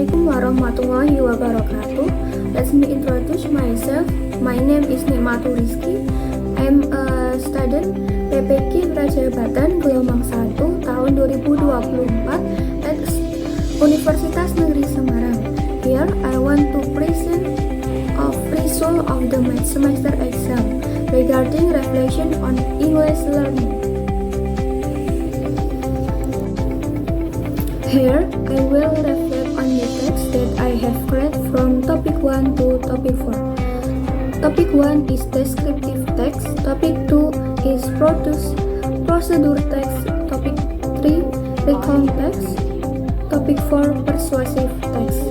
Assalamualaikum warahmatullahi wabarakatuh. Let me introduce myself. My name is Nikmatul Rizky. I'm a student PPQ Prajabatan Gelombang 1 tahun 2024 at Universitas Negeri Semarang. Here I want to present of result of the Math semester exam regarding reflection on English learning. Here, I will reflect on the text that I have read from topic 1 to topic 4. Topic 1 is descriptive text, topic 2 is procedure text, topic 3 recount text, topic 4 persuasive text.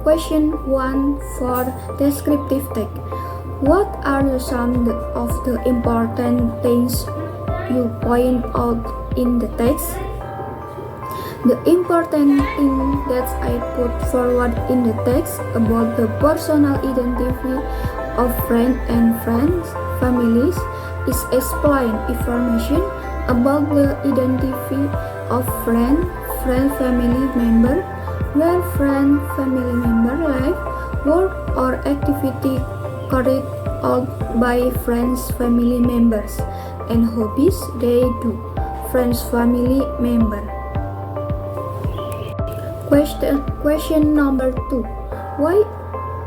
Question 1 for descriptive text. What are some of the important things you point out in the text? The important thing that I put forward in the text about the personal identity of friends and families is explain information about the identity of family member, where family member live, work or activity carried out by family members, and hobbies they do, family member. Question number 2. Why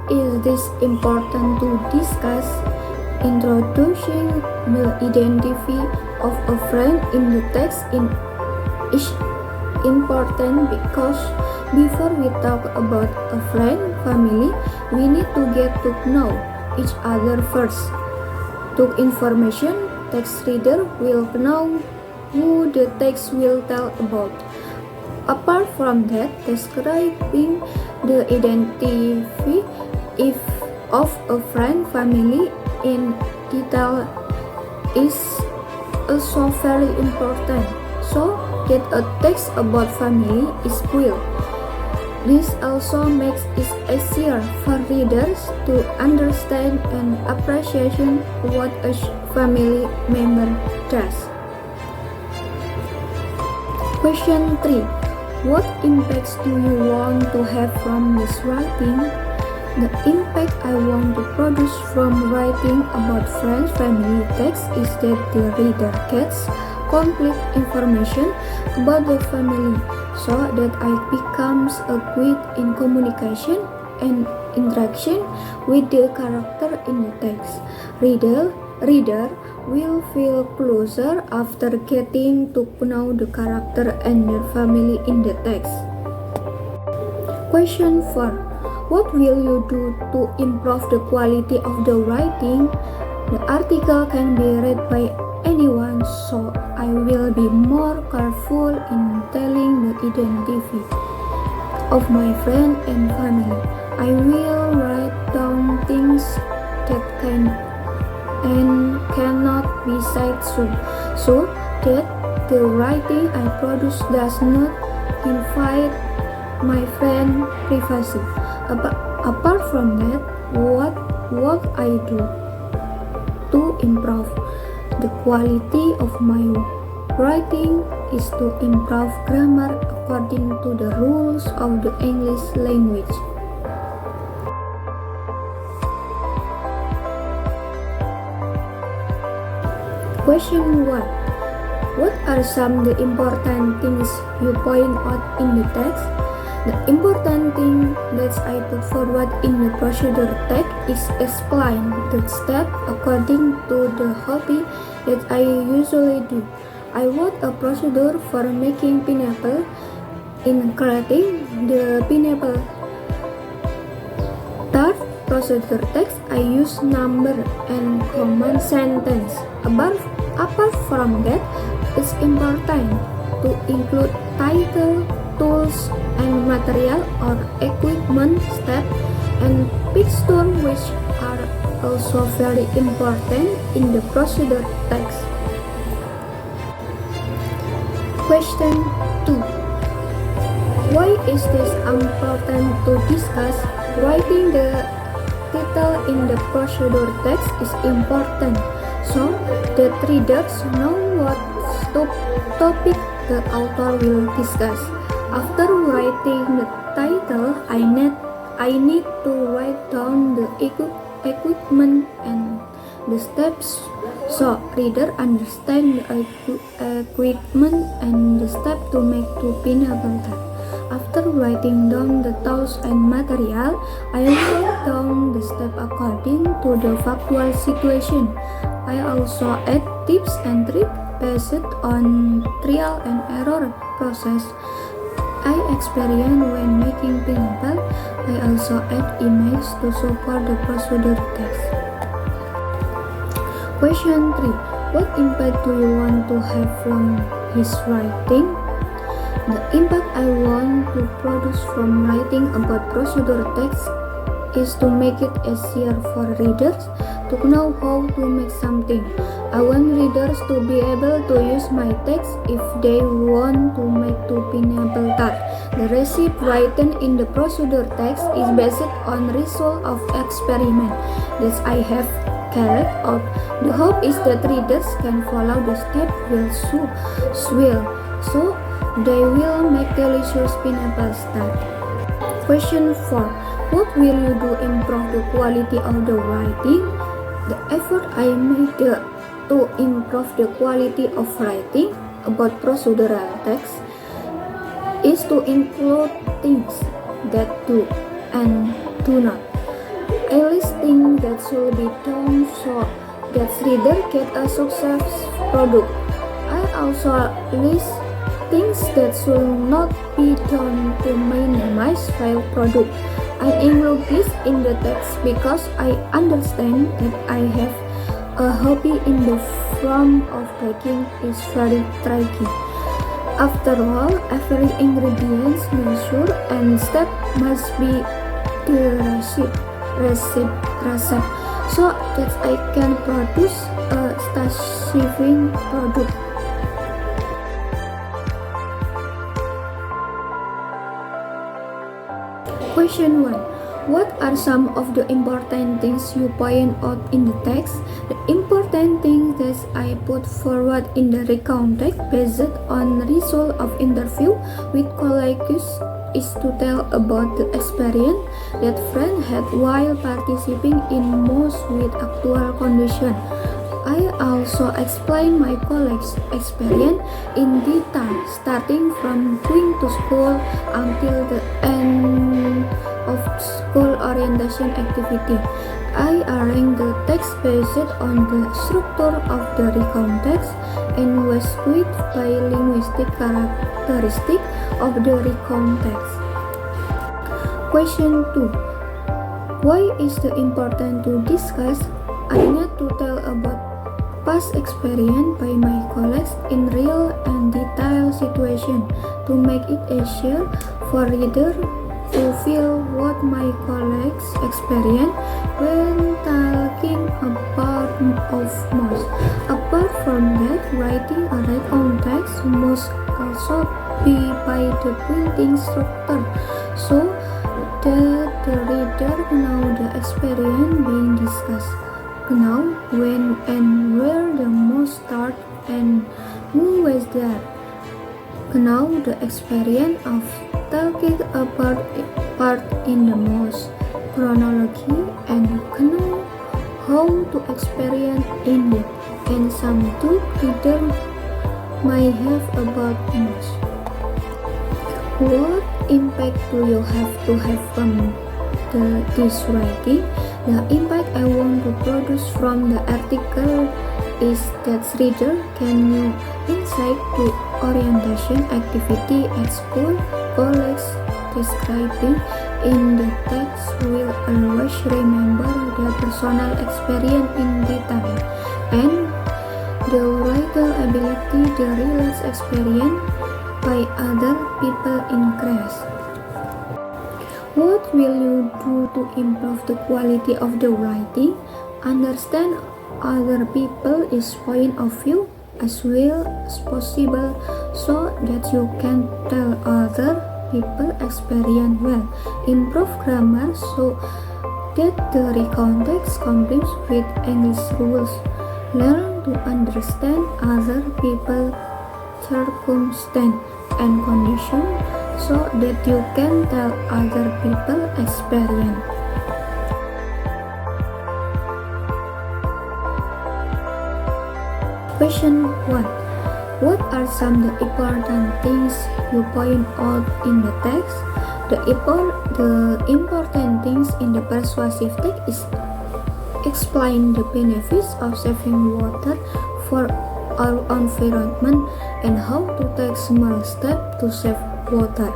is this important to discuss? Introducing the identity of a friend in the text is important because before we talk about a friend, family, we need to get to know each other first. To information, text reader will know who the text will tell about. Apart from that, describing the identity of a friend, family in detail is also very important, so that a text about family is real. This also makes it easier for readers to understand and appreciate what a family member does. Question 3. What impacts do you want to have from this writing? The impact I want to produce from writing about family text is that the reader gets complete information about the family, so that I becomes good in communication and interaction with the character in the text. Reader will feel closer after getting to know the character and their family in the text. Question 4. What will you do to improve the quality of the writing? The article can be read by anyone, so I will be more careful in telling the identity of my friend and family. I will write down things that can and cannot be said so that the writing I produce does not invade my friend's privacy. Apart from that, what I do to improve the quality of my writing is to improve grammar according to the rules of the English language. Question 1. What are some of the important things you point out in the text? The important thing that I put forward in the procedure text is explain the step according to the hobby that I usually do. I wrote a procedure for making pineapple. In creating the pineapple tart procedure text, I use number and command sentence. Apart from that, it's important to include title, tools and material or equipment step and picture, which are also very important in the procedure text. Question 2. Why is this important to discuss? Writing the title in the procedure text is important so that readers know what topic the author will discuss. After writing the title, I need to write down the equipment and the steps so reader understand the equipment and the step to make to pineapple tart. After writing down the tools and material, I write down the step according to the factual situation. I also add tips and tricks based on trial and error process I experienced when making pineapple. I also add images to support the procedure text. Question 3. What impact do you want to have from his writing? The impact I want to produce from writing about procedure text is to make it easier for readers to know how to make something. I want readers to be able to use my text if they want to make two pineapple tart. The recipe written in the procedure text is based on result of experiment that I have carried out. The hope is that readers can follow the step so they will make delicious pineapple tart. Question 4. What will you do to improve the quality of the writing? The effort I made to improve the quality of writing about procedural text is to include things that do and do not. I list things that should be done so that reader get a success product. I also list things that should not be done to minimize failed product. I include this in the text because I understand that I have a hobby in the form of baking is very tricky. After all, every ingredient measured and step must be the recipe so that I can produce a satisfying product. Question 1. What are some of the important things you point out in the text? The important things that I put forward in the recount text based on result of interview with colleagues is to tell about the experience that friend had while participating in most with actual condition. I also explain my colleagues' experience in detail, starting from going to school until the end of school orientation activity. I arrange the text based on the structure of the recount text and was quite by linguistic characteristic of the recount text. Question 2. Why is it important to discuss? I need to tell about past experience by my colleagues in real and detailed situation to make it easier for reader to feel what my colleagues experience when talking about of most. Apart from that, writing a recount text must also be by the printing structure so that the reader know the experience being discussed. Know when and where the most start and who was there. Know the experience of talking about part in the most chronology and know how to experience in it and some to reader might have about most. What impact do you have to have from this writing? The impact I want to produce from the article is that reader can know insight to orientation activity at school. Colleagues describing in the text will always remember their personal experience in detail and the writer ability to relate experience by other people in class. What will you do to improve the quality of the writing? Understand other people's point of view as well as possible so that you can tell others people experience well. Improve grammar so that the context complies with English rules. Learn to understand other people's circumstance and condition so that you can tell other people experience. Question 1. What are some of the important things you point out in the text? The important things in the persuasive text is explain the benefits of saving water for our environment and how to take small steps to save water.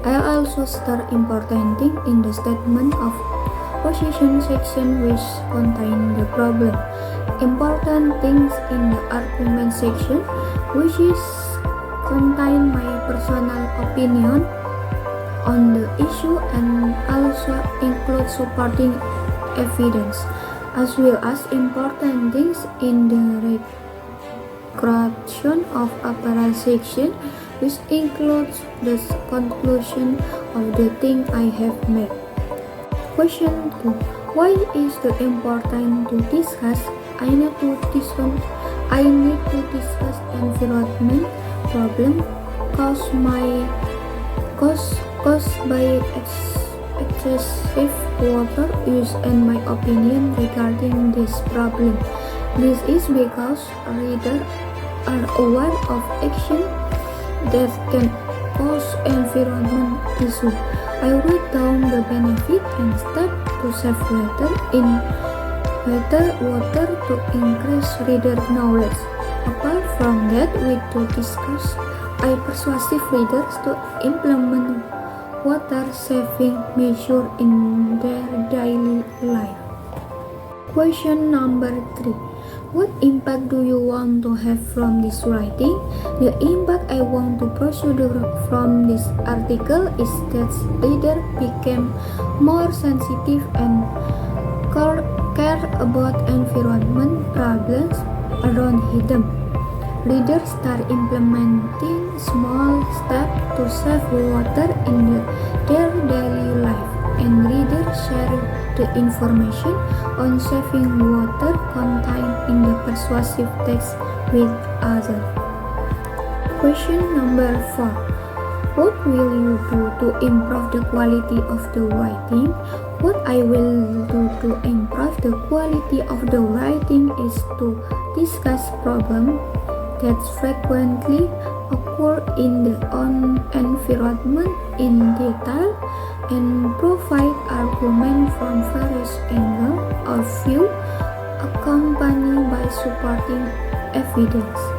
I also start important things in the statement of position section which contain the problem. Important things in the argument section which is contain my personal opinion on the issue and also include supporting evidence, as well as important things in the recreation of apparel section which includes the conclusion of the thing I have made. Question 2. Why is it important to discuss? I need to discuss environment problem caused by excessive water use and my opinion regarding this problem. This is because readers are aware of action that can cause environment issue. I write down the benefit and steps to save water to increase reader knowledge. Apart from that, we do discuss. I persuasive readers to implement water saving measures in their daily life. Question number 3. What impact do you want to have from this writing? The impact I want to pursue from this article is that readers become more sensitive and care about environment problems around them. Readers start implementing small steps to save water in their daily life, and readers share the information on saving water contained in the persuasive text with others. Question number 4. What will you do to improve the quality of the writing? What I will do to improve the quality of the writing is to discuss problems that frequently occur in the environment in detail and provide arguments from various angles of view accompanied by supporting evidence.